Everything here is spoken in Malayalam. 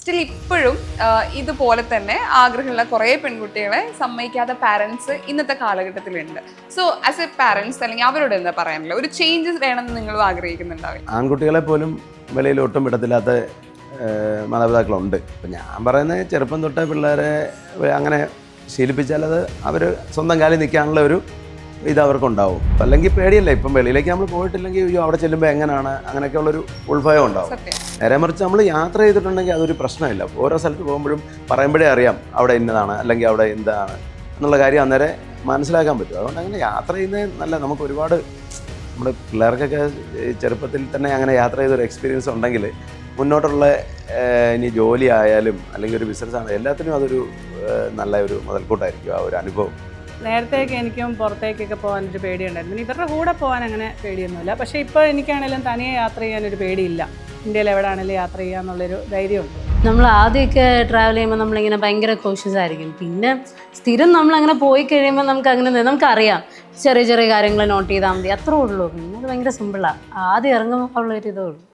സ്റ്റിൽ ഇപ്പോഴും ഇതുപോലെ തന്നെ ആഗ്രഹമുള്ള കുറേ പെൺകുട്ടികളെ സമ്മതിക്കാത്ത പാരൻസ് ഇന്നത്തെ കാലഘട്ടത്തിലുണ്ട്. സോ ആസ് എ പാരൻസ് അല്ലെങ്കിൽ അവരോട് എന്താ പറയാനുള്ള ഒരു ചേഞ്ചസ് വേണമെന്ന് നിങ്ങൾ ആഗ്രഹിക്കുന്നുണ്ടാവും? ആൺകുട്ടികളെ പോലും വെളിയിൽ ഒട്ടും വിടത്തില്ലാത്ത മാതാപിതാക്കളുണ്ട്. ഇപ്പം ഞാൻ പറയുന്നത് ചെറുപ്പം തൊട്ടേ പിള്ളേരെ അങ്ങനെ ശീലിപ്പിച്ചാൽ അത് അവർ സ്വന്തം കാലിൽ നിൽക്കാനുള്ള ഒരു ഇത് അവർക്കുണ്ടാവും. അല്ലെങ്കിൽ പേടിയല്ലേ, ഇപ്പം വെളിയിലേക്ക് നമ്മൾ പോയിട്ടില്ലെങ്കിൽ അയ്യോ അവിടെ ചെല്ലുമ്പോൾ എങ്ങനെയാണ് അങ്ങനെയൊക്കെയുള്ളൊരു ഉൾഭയം ഉണ്ടാവും. നേരെ മറിച്ച് നമ്മൾ യാത്ര ചെയ്തിട്ടുണ്ടെങ്കിൽ അതൊരു പ്രശ്നമില്ല. ഓരോ സ്ഥലത്ത് പോകുമ്പോഴും പറയുമ്പോഴേ അറിയാം അവിടെ ഇന്നതാണ് അല്ലെങ്കിൽ അവിടെ എന്താണ് എന്നുള്ള കാര്യം അന്നേരം മനസ്സിലാക്കാൻ പറ്റും. അതുകൊണ്ട് അങ്ങനെ യാത്ര ചെയ്യുന്നത് നല്ല, നമുക്ക് ഒരുപാട് നമ്മുടെ പിള്ളേർക്കൊക്കെ ചെറുപ്പത്തിൽ തന്നെ അങ്ങനെ യാത്ര ചെയ്തൊരു എക്സ്പീരിയൻസ് ഉണ്ടെങ്കിൽ മുന്നോട്ടുള്ള ഇനി ജോലി ആയാലും അല്ലെങ്കിൽ ഒരു ബിസിനസ് ആണെങ്കിലും എല്ലാത്തിനും അതൊരു നല്ല ഒരു മുതൽക്കൂട്ടായിരിക്കും ആ ഒരു അനുഭവം. നേരത്തേക്ക് എനിക്കും പുറത്തേക്കൊക്കെ പോകാനൊരു പേടിയുണ്ടായിരുന്നു. പിന്നെ ഇവരുടെ കൂടെ പോകാൻ അങ്ങനെ പേടിയൊന്നുമില്ല. പക്ഷേ ഇപ്പോൾ എനിക്കാണെങ്കിലും തനിയെ യാത്ര ചെയ്യാനൊരു പേടിയില്ല. ഇന്ത്യയിൽ എവിടെയാണെങ്കിലും യാത്ര ചെയ്യാന്നുള്ളൊരു ധൈര്യമുണ്ട്. നമ്മൾ ആദ്യമൊക്കെ ട്രാവൽ ചെയ്യുമ്പോൾ നമ്മളിങ്ങനെ ഭയങ്കര കോഷ്യസ് ആയിരിക്കും. പിന്നെ സ്ഥിരം നമ്മളങ്ങനെ പോയി കഴിയുമ്പോൾ നമുക്കറിയാം ചെറിയ ചെറിയ കാര്യങ്ങൾ നോട്ട് ചെയ്താൽ മതി, അത്രേ ഉള്ളൂ. പിന്നെ അത് ഭയങ്കര സിമ്പിളാണ്. ആദ്യം ഇറങ്ങുമ്പോൾ ഉള്ളൊരു ഇതേ ഉള്ളൂ.